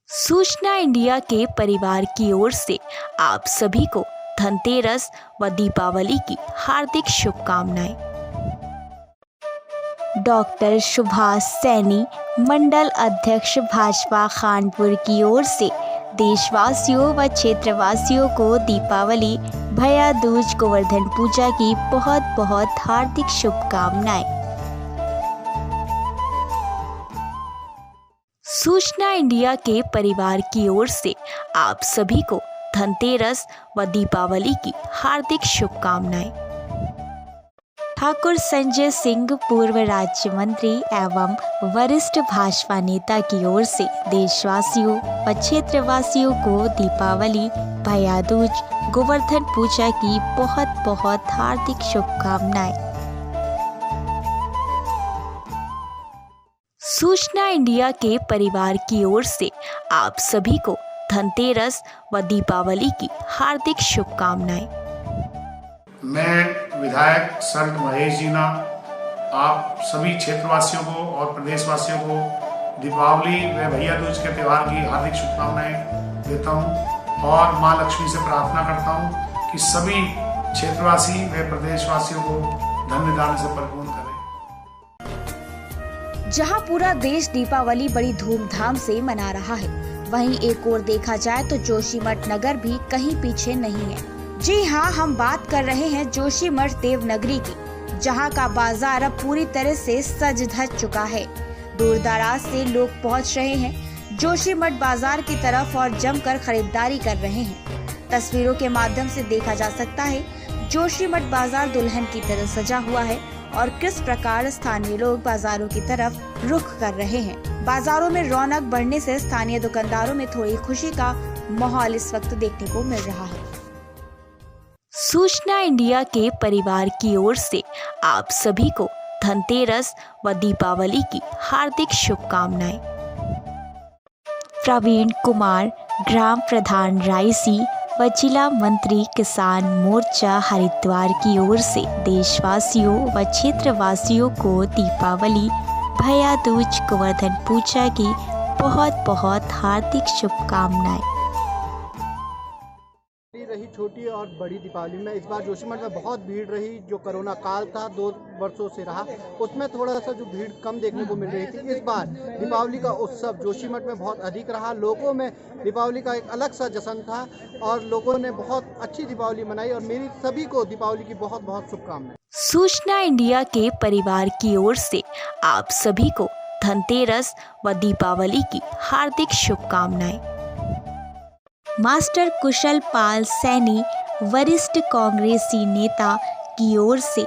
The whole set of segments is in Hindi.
सूचना इंडिया के परिवार की ओर से आप सभी को धनतेरस व दीपावली की हार्दिक शुभकामनाएं। डॉक्टर सुभाष सैनी, मंडल अध्यक्ष भाजपा खानपुर की ओर से देशवासियों व क्षेत्रवासियों को दीपावली, भैया दूज, गोवर्धन पूजा की बहुत बहुत हार्दिक शुभकामनाएं। सूचना इंडिया के परिवार की ओर से आप सभी को धनतेरस व दीपावली की हार्दिक शुभकामनाएं। ठाकुर संजय सिंह, पूर्व राज्य मंत्री एवं वरिष्ठ भाजपा नेता की ओर से देशवासियों व क्षेत्रवासियों को दीपावली, भैया दूज, गोवर्धन पूजा की बहुत बहुत हार्दिक शुभकामनाएं। सूचना इंडिया के परिवार की ओर से आप सभी को धनतेरस व दीपावली की हार्दिक शुभकामनाएं। मैं विधायक संत महेश जीना आप सभी क्षेत्रवासियों को और प्रदेशवासियों को दीपावली व भैया दूज के त्यौहार की हार्दिक शुभकामनाएं देता हूं और मां लक्ष्मी से प्रार्थना करता हूं कि सभी क्षेत्रवासी व प्रदेशवासियों को धन्य दान से परिपूर्ण करें। जहां पूरा देश दीपावली बड़ी धूमधाम से मना रहा है, वहीं एक ओर देखा जाए तो जोशीमठ नगर भी कहीं पीछे नहीं है। जी हां, हम बात कर रहे हैं जोशीमठ देवनगरी की, जहां का बाजार अब पूरी तरह से सज धज चुका है। दूर दराज से लोग पहुंच रहे हैं जोशीमठ बाजार की तरफ और जमकर खरीदारी कर रहे हैं। तस्वीरों के माध्यम से देखा जा सकता है जोशीमठ बाजार दुल्हन की तरह सजा हुआ है और किस प्रकार स्थानीय लोग बाजारों की तरफ रुख कर रहे हैं। बाजारों में रौनक बढ़ने से स्थानीय दुकानदारों में थोड़ी खुशी का माहौल इस वक्त देखने को मिल रहा है। सूचना इंडिया के परिवार की ओर से आप सभी को धनतेरस व दीपावली की हार्दिक शुभकामनाएं। प्रवीण कुमार, ग्राम प्रधान रायसी व जिला मंत्री किसान मोर्चा हरिद्वार की ओर से देशवासियों व क्षेत्रवासियों को दीपावली, भैया दूज, गोवर्धन पूजा की बहुत बहुत हार्दिक शुभकामनाएं। रही छोटी और बड़ी दीपावली में इस बार जोशीमठ में बहुत भीड़ रही। जो कोरोना काल था 2 वर्षों से रहा, उसमें थोड़ा सा जो भीड़ कम देखने को मिल रही थी। इस बार दीपावली का उत्सव जोशीमठ में बहुत अधिक रहा। लोगों में दीपावली का एक अलग सा जश्न था और लोगों ने बहुत अच्छी दीपावली मनाई और मेरी सभी को दीपावली की बहुत बहुत शुभकामनाएं। सूचना इंडिया के परिवार की ओर से आप सभी को धनतेरस व दीपावली की हार्दिक शुभकामनाएं। मास्टर कुशल पाल सैनी, वरिष्ठ कांग्रेसी नेता की ओर से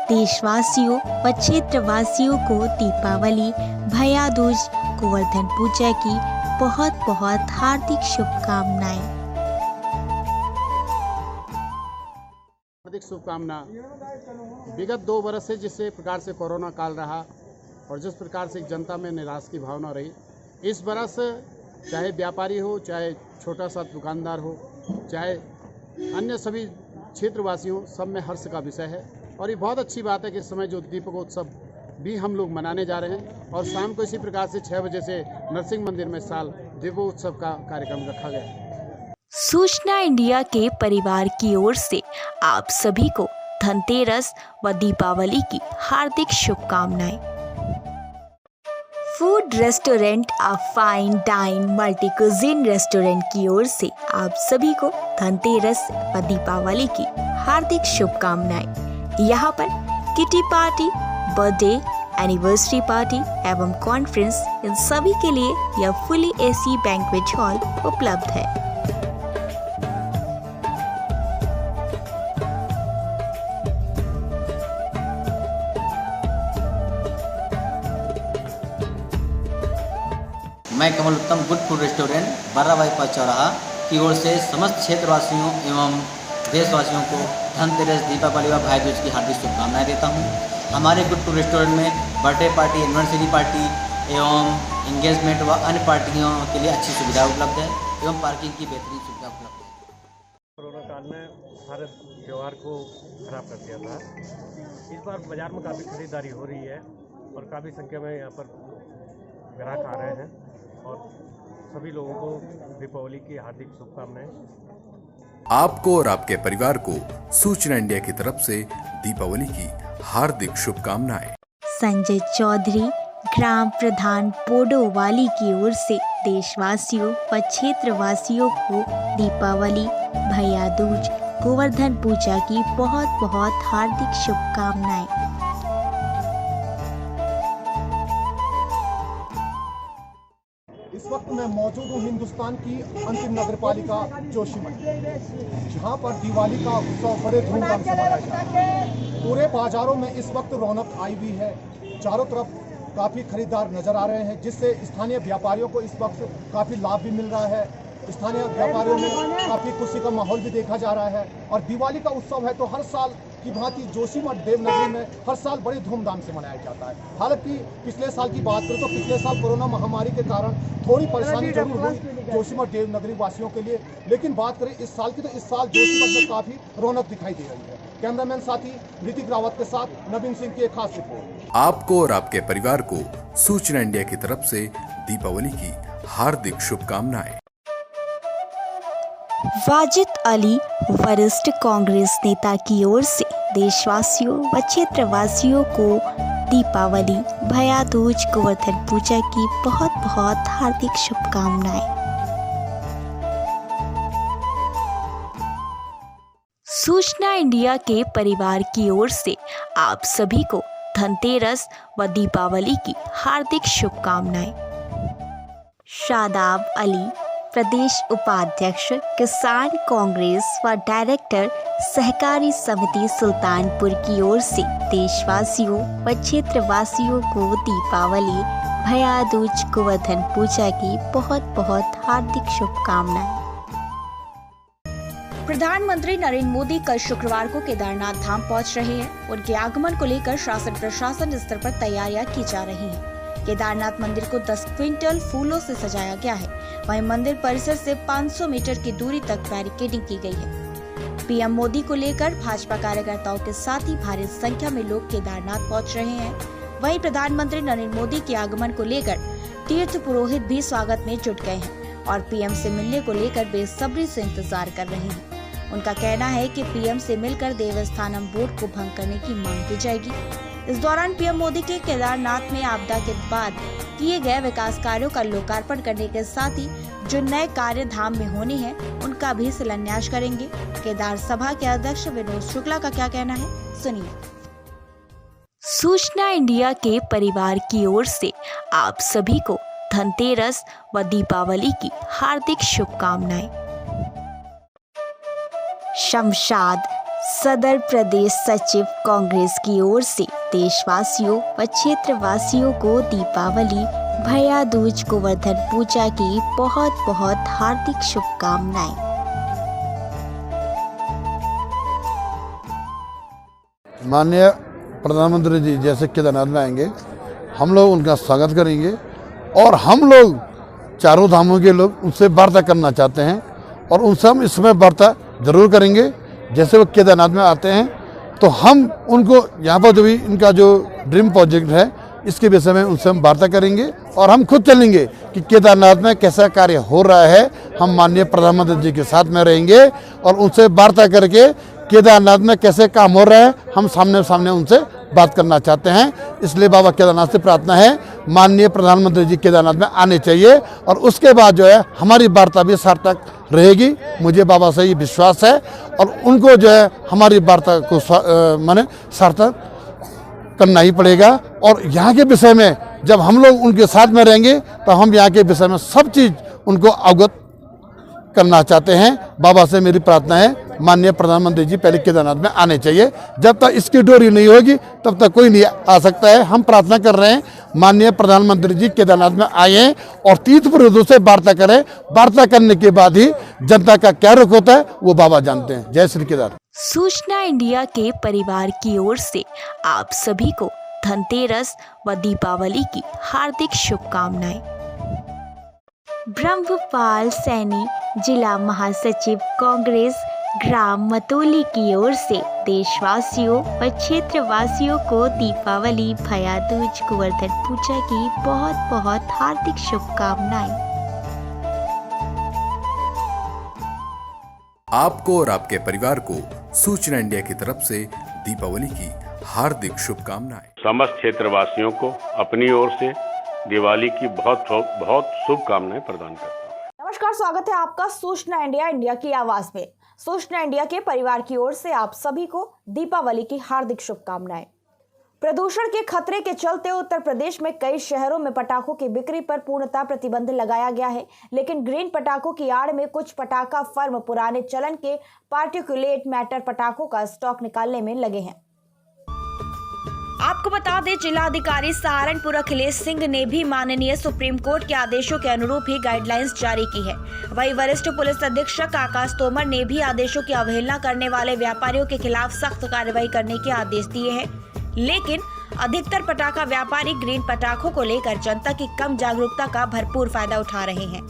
देशवासियों व क्षेत्रवासियों को दीपावली, भैया दूज, गोवर्धन पूजा की बहुत बहुत हार्दिक शुभकामनाएं। हार्दिक शुभकामना। विगत 2 वर्ष से जिस प्रकार से कोरोना काल रहा और जिस प्रकार से जनता में निराश की भावना रही, इस बरस चाहे व्यापारी हो, चाहे छोटा सा दुकानदार हो, चाहे अन्य सभी क्षेत्रवासी हो, सब में हर्ष का विषय है। और ये बहुत अच्छी बात है कि इस समय जो दीपोत्सव भी हम लोग मनाने जा रहे हैं और शाम को इसी प्रकार से 6 बजे से नरसिंह मंदिर में साल दीपोत्सव का कार्यक्रम रखा गया है। सूचना इंडिया के परिवार की ओर से आप सभी को धनतेरस व दीपावली की हार्दिक शुभकामनाएं। Food restaurant a fine dine multi cuisine restaurant की ओर से आप सभी को धनतेरस व दीपावली की हार्दिक शुभकामनाएं। यहाँ पर kitty party, birthday, anniversary party एवं कॉन्फ्रेंस, इन सभी के लिए यह फुली एसी बैंक्वेट हॉल उपलब्ध है। मैं कमल उत्तम गुड फूड रेस्टोरेंट बर्रा बाईपास चौराहा की ओर से समस्त क्षेत्रवासियों एवं देशवासियों को धनतेरस, दीपावली व भाई दूज की हार्दिक शुभकामनाएं देता हूं। हमारे गुड फूड रेस्टोरेंट में बर्थडे पार्टी, एनिवर्सरी पार्टी एवं इंगेजमेंट व अन्य पार्टियों के लिए अच्छी सुविधा उपलब्ध है एवं पार्किंग की बेहतरीन सुविधा उपलब्ध है। कोरोना काल में हर त्यौहार को खराब कर दिया था। इस बार बाज़ार में काफ़ी खरीदारी हो रही है और काफ़ी संख्या में यहाँ पर ग्राहक आ रहे हैं और सभी लोगों को दीपावली की हार्दिक शुभकामनाएं। आपको और आपके परिवार को सूचना इंडिया की तरफ से दीपावली की हार्दिक शुभकामनाएं। संजय चौधरी, ग्राम प्रधान पोडोवाली की ओर से देशवासियों व क्षेत्रवासियों को दीपावली, भैया दूज, गोवर्धन पूजा की बहुत बहुत हार्दिक शुभकामनाएं। इस वक्त मैं मौजूद हूँ हिंदुस्तान की अंतिम नगरपालिका जोशीमठ, जहाँ पर दिवाली का उत्सव बड़े धूमधाम से मनाया जाता है। पूरे बाजारों में इस वक्त रौनक आई हुई है, चारों तरफ काफ़ी खरीदार नजर आ रहे हैं, जिससे स्थानीय व्यापारियों को इस वक्त काफ़ी लाभ भी मिल रहा है। स्थानीय व्यापारियों में काफ़ी खुशी का माहौल भी देखा जा रहा है। और दिवाली का उत्सव है तो हर साल की भांति जोशीमठ देवनगरी में हर साल बड़ी धूमधाम से मनाया जाता है। हालांकि पिछले साल की बात करें तो पिछले साल कोरोना महामारी के कारण थोड़ी परेशानी जरूर हुई जोशीमठ देवनगरी वासियों के लिए, लेकिन बात करें इस साल की तो इस साल जोशीमठ में काफ़ी रौनक दिखाई दे रही है। कैमरामैन साथी ऋतिक रावत के साथ नवीन सिंह की एक खास रिपोर्ट। आपको और आपके परिवार को सूचना इंडिया की तरफ से दीपावली की हार्दिक शुभकामनाएं। वाजिद अली, वरिष्ठ कांग्रेस नेता की ओर से देशवासियों व क्षेत्रवासियों को दीपावली, भैया दूज, गोवर्धन पूजा की बहुत बहुत हार्दिक शुभकामनाएं। सूचना इंडिया के परिवार की ओर से आप सभी को धनतेरस व दीपावली की हार्दिक शुभकामनाएं। शादाब अली, प्रदेश उपाध्यक्ष किसान कांग्रेस व डायरेक्टर सहकारी समिति सुल्तानपुर की ओर से देशवासियों व क्षेत्रवासियों को दीपावली, भैया दूज, गोवर्धन पूजा की बहुत बहुत हार्दिक शुभकामनाएं। प्रधानमंत्री नरेंद्र मोदी कल शुक्रवार को केदारनाथ धाम पहुंच रहे हैं। उनके आगमन को लेकर शासन प्रशासन स्तर पर तैयारियां की जा रही हैं। केदारनाथ मंदिर को 10 क्विंटल फूलों से सजाया गया है। वहीं मंदिर परिसर से 500 मीटर की दूरी तक बैरिकेडिंग की गई है। पीएम मोदी को लेकर भाजपा कार्यकर्ताओं के साथ ही भारी संख्या में लोग केदारनाथ पहुंच रहे हैं। वहीं प्रधानमंत्री नरेंद्र मोदी के आगमन को लेकर तीर्थ पुरोहित भी स्वागत में जुट गए हैं और पीएम से मिलने को लेकर बेसब्री से इंतजार कर रहे हैं। उनका कहना है कि पीएम से मिलकर देवस्थानम बोर्ड को भंग करने की मांग की जाएगी। इस दौरान पीएम मोदी के केदारनाथ में आपदा के बाद किए गए विकास कार्यों का लोकार्पण करने के साथ ही जो नए कार्य धाम में होने हैं उनका भी शिलान्यास करेंगे। केदार सभा के अध्यक्ष विनोद शुक्ला का क्या कहना है, सुनिए। सूचना इंडिया के परिवार की ओर से आप सभी को धनतेरस व दीपावली की हार्दिक शुभकामनाएं। शमशाद, सदर प्रदेश सचिव कांग्रेस की ओर से देशवासियों व क्षेत्रवासियों को दीपावली, भैया दूज, गोवर्धन पूजा की बहुत बहुत हार्दिक शुभकामनाएं। माननीय प्रधानमंत्री जी जैसे केदारनाथ में आएंगे, हम लोग उनका स्वागत करेंगे और हम लोग चारों धामों के लोग उनसे वार्ता करना चाहते हैं और उनसे हम इस समय वार्ता जरूर करेंगे। जैसे वो केदारनाथ में आते हैं तो हम उनको यहाँ पर जो भी इनका जो ड्रीम प्रोजेक्ट है इसके विषय में उनसे हम वार्ता करेंगे और हम खुद चलेंगे कि केदारनाथ में कैसा कार्य हो रहा है। हम माननीय प्रधानमंत्री जी के साथ में रहेंगे और उनसे वार्ता करके केदारनाथ में कैसे काम हो रहा है हम सामने सामने उनसे बात करना चाहते हैं। इसलिए बाबा केदारनाथ से प्रार्थना है माननीय प्रधानमंत्री जी केदारनाथ में आने चाहिए और उसके बाद जो है हमारी वार्ता भी सार्थक रहेगी। मुझे बाबा से ये विश्वास है और उनको जो है हमारी वार्ता को माने सार्थक करना ही पड़ेगा। और यहाँ के विषय में जब हम लोग उनके साथ में रहेंगे तो हम यहाँ के विषय में सब चीज़ उनको अवगत करना चाहते हैं। बाबा से मेरी प्रार्थना है माननीय प्रधानमंत्री जी पहले केदारनाथ में आने चाहिए। जब तक इसकी डोरी नहीं होगी तब तक कोई नहीं आ सकता है। हम प्रार्थना कर रहे हैं माननीय प्रधानमंत्री जी केदारनाथ में आए और तीर्थ पुरोहितों से वार्ता करें। वार्ता करने के बाद ही जनता का क्या रुख होता है वो बाबा जानते हैं। जय श्री केदार। सूचना इंडिया के परिवार की ओर से आप सभी को धनतेरस व दीपावली की हार्दिक शुभकामनाएं। ब्रह्मपाल सैनी, जिला महासचिव कांग्रेस, ग्राम मतोली की ओर से देशवासियों व क्षेत्रवासियों को दीपावली, भैया दूज, गोवर्धन पूजा की बहुत बहुत हार्दिक शुभकामनाएं। आपको और आपके परिवार को सूचना इंडिया की तरफ से दीपावली की हार्दिक शुभकामनाएं। समस्त क्षेत्रवासियों को अपनी ओर से दिवाली की बहुत बहुत शुभकामनाएं प्रदान करता हूं। नमस्कार, स्वागत है आपका सूचना इंडिया की आवाज में। सूचना इंडिया के परिवार की ओर से आप सभी को दीपावली की हार्दिक शुभकामनाएं। प्रदूषण के खतरे के चलते उत्तर प्रदेश में कई शहरों में पटाखों की बिक्री पर पूर्णतः प्रतिबंध लगाया गया है, लेकिन ग्रीन पटाखों की आड़ में कुछ पटाखा फर्म पुराने चलन के पार्टिकुलेट मैटर पटाखों का स्टॉक निकालने में लगे हैं। आपको बता दें, जिलाधिकारी सहारनपुर अखिलेश सिंह ने भी माननीय सुप्रीम कोर्ट के आदेशों के अनुरूप ही गाइडलाइंस जारी की है। वहीं वरिष्ठ पुलिस अधीक्षक आकाश तोमर ने भी आदेशों की अवहेलना करने वाले व्यापारियों के खिलाफ सख्त कार्रवाई करने के आदेश दिए हैं। लेकिन अधिकतर पटाखा व्यापारी ग्रीन पटाखों को लेकर जनता की कम जागरूकता का भरपूर फायदा उठा रहे हैं,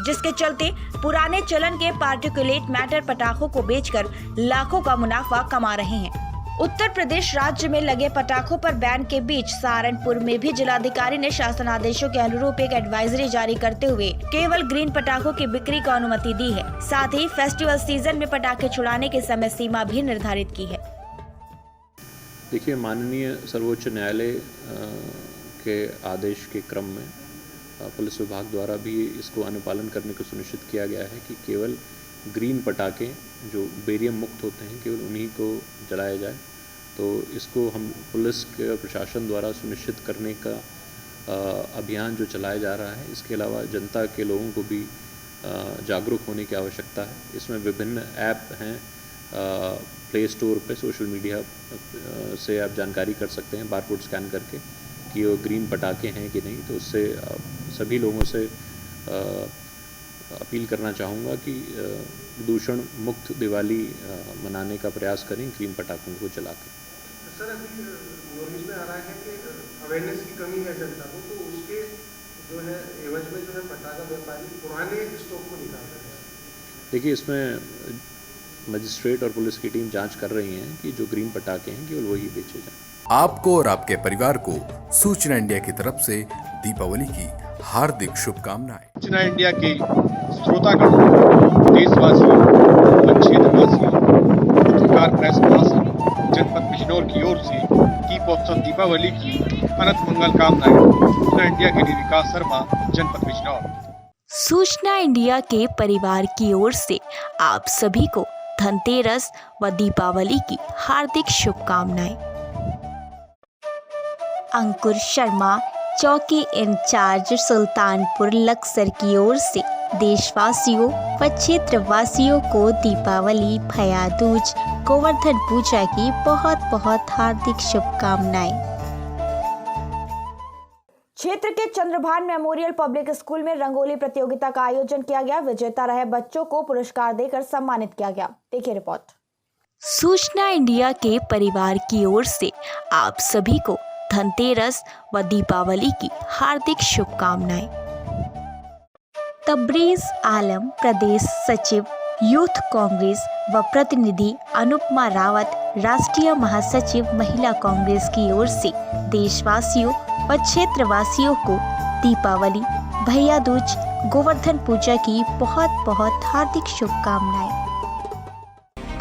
जिसके चलते पुराने चलन के पार्टिकुलेट मैटर पटाखों को बेचकर लाखों का मुनाफा कमा रहे हैं। उत्तर प्रदेश राज्य में लगे पटाखों पर बैन के बीच सहारनपुर में भी जिलाधिकारी ने शासन आदेशों के अनुरूप एक एडवाइजरी जारी करते हुए केवल ग्रीन पटाखों की बिक्री को अनुमति दी है। साथ ही फेस्टिवल सीजन में पटाखे छुड़ाने की समय सीमा भी निर्धारित की है। देखिए, माननीय सर्वोच्च न्यायालय के आदेश के क्रम में पुलिस विभाग द्वारा भी इसको अनुपालन करने को सुनिश्चित किया गया है कि केवल ग्रीन पटाखे जो बेरियम मुक्त होते हैं केवल उन्हीं को जलाया जाए। तो इसको हम पुलिस के प्रशासन द्वारा सुनिश्चित करने का अभियान जो चलाया जा रहा है, इसके अलावा जनता के लोगों को भी जागरूक होने की आवश्यकता है। इसमें विभिन्न ऐप हैं, प्ले स्टोर पे सोशल मीडिया से आप जानकारी कर सकते हैं बारकोड स्कैन करके कि वो ग्रीन पटाखे हैं कि नहीं। तो उससे सभी लोगों से अपील करना चाहूँगा कि प्रदूषण मुक्त दिवाली मनाने का प्रयास करें ग्रीन पटाखों को जलाकर। सर, अभी नोटिस में आ रहा है कि अवेयरनेस की कमी है जनता को, तो उसके जो है एवज में जो है पटाखा व्यापारी पुराने स्टॉक को निकाल रहे हैं। देखिए, इसमें मजिस्ट्रेट और पुलिस की टीम जांच कर रही हैं कि जो ग्रीन पटाखे हैं केवल वही बेचे जाएं। आपको और आपके परिवार को सूचना इंडिया की तरफ से दीपावली की हार्दिक शुभकामनाएं। सूचना इंडिया के श्रोतागण, देशवासियों व क्षेत्रवासियों, पत्रकार प्रेस महासंघ जनपद बिजनौर की ओर से दीपोत्सव दीपावली की अनंत मंगल कामनाएं। सूचना इंडिया के लिए विकास शर्मा, जनपद बिजनौर। सूचना इंडिया के परिवार की ओर से आप सभी को धनतेरस व दीपावली की हार्दिक शुभकामनाएं। अंकुर शर्मा, चौकी इंचार्ज सुल्तानपुर लक्सर की ओर से देशवासियों व क्षेत्रवासियों को दीपावली, भैया दूज, गोवर्धन पूजा की बहुत बहुत हार्दिक शुभकामनाएं। क्षेत्र के चंद्रभान मेमोरियल पब्लिक स्कूल में रंगोली प्रतियोगिता का आयोजन किया गया। विजेता रहे बच्चों को पुरस्कार देकर सम्मानित किया गया। देखिए रिपोर्ट। सूचना इंडिया के परिवार की ओर से आप सभी को धनतेरस व दीपावली की हार्दिक शुभकामनाएं। तब्रेज आलम, प्रदेश सचिव यूथ कांग्रेस व प्रतिनिधि अनुपमा रावत, राष्ट्रीय महासचिव महिला कांग्रेस की ओर से देशवासियों व क्षेत्रवासियों को दीपावली, भैया दूज, गोवर्धन पूजा की बहुत बहुत हार्दिक शुभकामनाएं।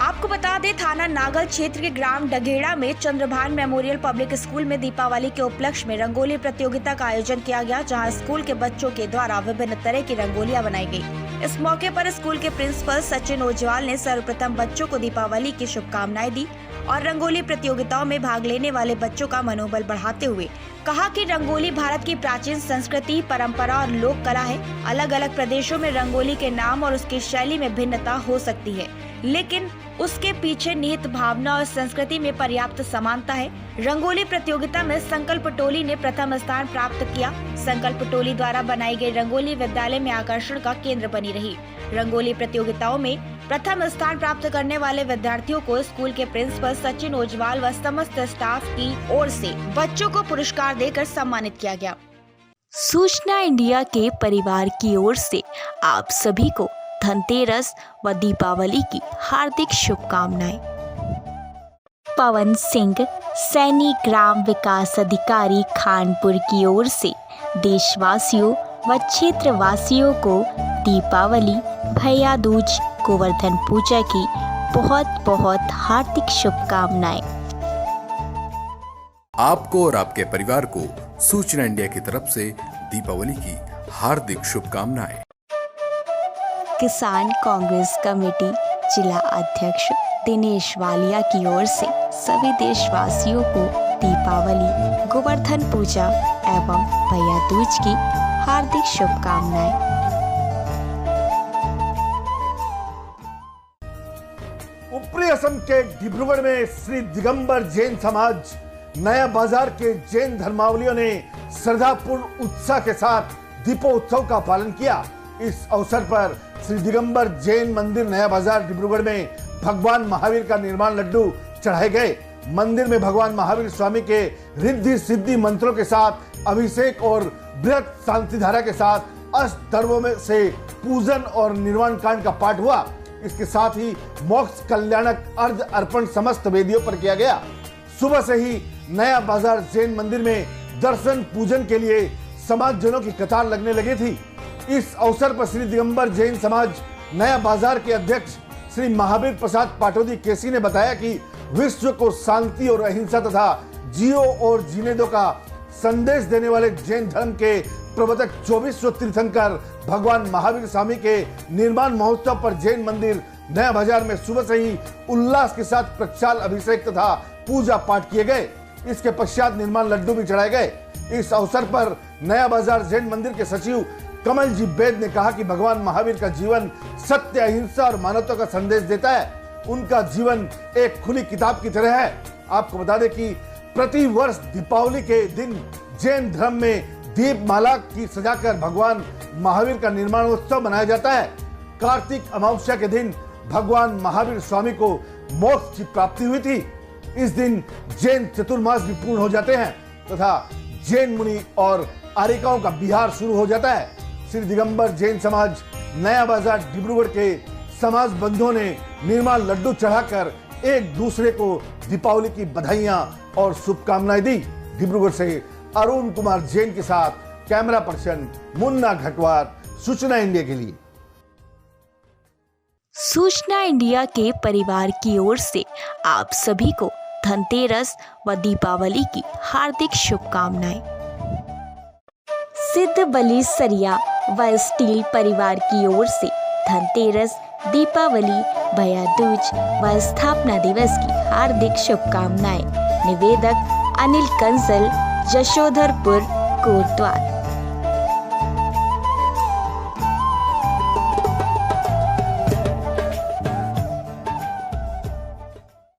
आपको बता दें, थाना नागल क्षेत्र के ग्राम डगेड़ा में चंद्रभान मेमोरियल पब्लिक स्कूल में दीपावली के उपलक्ष्य में रंगोली प्रतियोगिता का आयोजन किया गया, जहां स्कूल के बच्चों के द्वारा विभिन्न तरह की रंगोलियां बनाई गई। इस मौके पर स्कूल के प्रिंसिपल सचिन ओजवाल ने सर्वप्रथम बच्चों को दीपावली की शुभकामनाएं दी और रंगोली प्रतियोगिताओं में भाग लेने वाले बच्चों का मनोबल बढ़ाते हुए कहा कि रंगोली भारत की प्राचीन संस्कृति, परंपरा और लोक कला है। अलग अलग प्रदेशों में रंगोली के नाम और उसकी शैली में भिन्नता हो सकती है, लेकिन उसके पीछे निहित भावना और संस्कृति में पर्याप्त समानता है। रंगोली प्रतियोगिता में संकल्प टोली ने प्रथम स्थान प्राप्त किया। संकल्प टोली द्वारा बनाई गई रंगोली विद्यालय में आकर्षण का केंद्र बनी रही। रंगोली प्रतियोगिताओं में प्रथम स्थान प्राप्त करने वाले विद्यार्थियों को स्कूल के प्रिंसिपल सचिन ओजवाल व समस्त स्टाफ की ओर से बच्चों को पुरस्कार देकर सम्मानित किया गया। सूचना इंडिया के परिवार की ओर से आप सभी को धनतेरस व दीपावली की हार्दिक शुभकामनाएं। पवन सिंह, सैनिक ग्राम विकास अधिकारी खानपुर की ओर से देशवासियों व क्षेत्रवासियों को दीपावली, भैया दूज, गोवर्धन पूजा की बहुत बहुत हार्दिक शुभकामनाएं। आपको और आपके परिवार को सूचना इंडिया की तरफ से दीपावली की हार्दिक शुभकामनाएं। किसान कांग्रेस कमेटी जिला अध्यक्ष दिनेश वालिया की ओर से सभी देशवासियों को दीपावली, गोवर्धन पूजा एवं भैया दूज की हार्दिक शुभकामनाएं। ऊपरी असम के डिब्रूगढ़ में श्री दिगंबर जैन समाज नया बाजार के जैन धर्मावलियों ने श्रद्धापूर्ण उत्साह के साथ दीपोत्सव का पालन किया। इस अवसर पर श्री दिगंबर जैन मंदिर नया बाजार डिब्रूगढ़ में भगवान महावीर का निर्माण लड्डू चढ़ाए गए। मंदिर में भगवान महावीर स्वामी के रिद्धि सिद्धि मंत्रों के साथ अभिषेक और बृहत शांति धारा के साथ अष्ट धर्मों में से पूजन और निर्वाण कांड का पाठ हुआ। इसके साथ ही मोक्ष कल्याणक अर्घ अर्पण समस्त वेदियों पर किया गया। सुबह से ही नया बाजार जैन मंदिर में दर्शन पूजन के लिए समाजजनों की कतार लगने लगी थी। इस अवसर पर श्री दिगंबर जैन समाज नया बाजार के अध्यक्ष श्री महावीर प्रसाद पाटोदी केसी ने बताया कि विश्व को शांति और अहिंसा तथा जियो और जीने दो का संदेश देने वाले जैन धर्म के प्रवर्तक 24 तीर्थंकर भगवान महावीर स्वामी के निर्माण महोत्सव पर जैन मंदिर नया बाजार में सुबह से ही उल्लास के साथ प्रक्षाल अभिषेक तथा पूजा पाठ किए गए। इसके पश्चात निर्माण लड्डू भी चढ़ाए गए। इस अवसर पर नया बाजार जैन मंदिर के सचिव कमल जी बैद ने कहा कि भगवान महावीर का जीवन सत्य, अहिंसा और मानवता का संदेश देता है। उनका जीवन एक खुली किताब की तरह है। आपको बता दें कि प्रति वर्ष दीपावली के दिन जैन धर्म में दीपमाला की सजाकर भगवान महावीर का निर्माणोत्सव मनाया जाता है। कार्तिक अमावस्या के दिन भगवान महावीर स्वामी को मोक्ष की प्राप्ति हुई थी। इस दिन जैन चतुर्मास भी पूर्ण हो जाते हैं तथा जैन मुनि और आर्यिकाओं का बिहार शुरू हो जाता है। श्री दिगंबर जैन समाज नया बाजार डिब्रूगढ़ के समाज बंधुओं ने निर्माण लड्डू चढ़ाकर एक दूसरे को दीपावली की बधाइयां और शुभकामनाएं दी। डिब्रूगढ़ से अरुण कुमार जैन के साथ कैमरा पर्सन मुन्ना घटवार, सूचना इंडिया के लिए। सूचना इंडिया के परिवार की ओर से आप सभी को धनतेरस व दीपावली की हार्दिक शुभकामनाएं। सिद्ध बली सरिया व स्टील परिवार की ओर से धनतेरस, दीपावली, भैया दूज व स्थापना दिवस की हार्दिक शुभकामनाएं। निवेदक अनिल कंसल, यशोधरपुर, कोटद्वार।